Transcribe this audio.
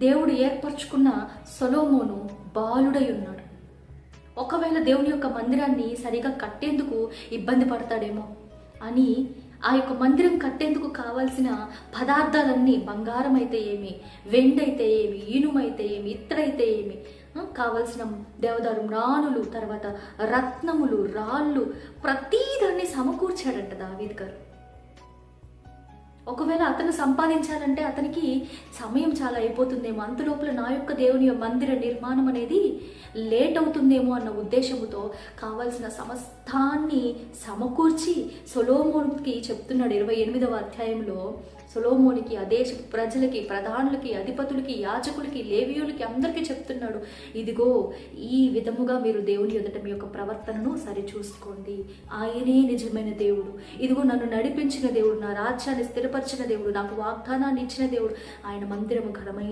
దేవుడు ఏర్పరచుకున్న సొలొమోను బాలుడై ఉన్నాడు. ఒకవేళ దేవుని యొక్క మందిరాన్ని సరిగా కట్టేందుకు ఇబ్బంది పడతాడేమో అని ఆ యొక్క మందిరం కట్టేందుకు కావాల్సిన పదార్థాలన్నీ, బంగారం అయితే ఏమి, వెండైతే ఏమి, ఇనుమైతే ఏమి, ఇత్తడైతే ఏమి, కావలసిన దేవదారు మ్రాణులు, తర్వాత రత్నములు, రాళ్ళు, ప్రతీదాన్ని సమకూర్చాడంట దావీదు గారు. ఒకవేళ అతను సంపాదించాలంటే అతనికి సమయం చాలా అయిపోతుందేమో, అంతలోపల నా యొక్క దేవుని మందిర నిర్మాణం అనేది లేట్ అవుతుందేమో అన్న ఉద్దేశంతో కావాల్సిన సమస్తాన్ని సమకూర్చి సొలొమోనుకి చెప్తున్నాడు. 28వ అధ్యాయంలో సొలొమోనికి, ఆ దేశ ప్రజలకి, ప్రధానులకి, అధిపతులకి, యాజకులకి, లేవీయులకి అందరికీ చెప్తున్నాడు, ఇదిగో ఈ విధముగా మీరు దేవుని ఎదుట మీ యొక్క ప్రవర్తనను సరిచూసుకోండి. ఆయనే నిజమైన దేవుడు. ఇదిగో నన్ను నడిపించిన దేవుడు, నా రాజ్యాన్ని స్థిరపరిచిన దేవుడు, నాకు వాగ్దానాన్ని ఇచ్చిన దేవుడు. ఆయన మందిరము ఘనమైన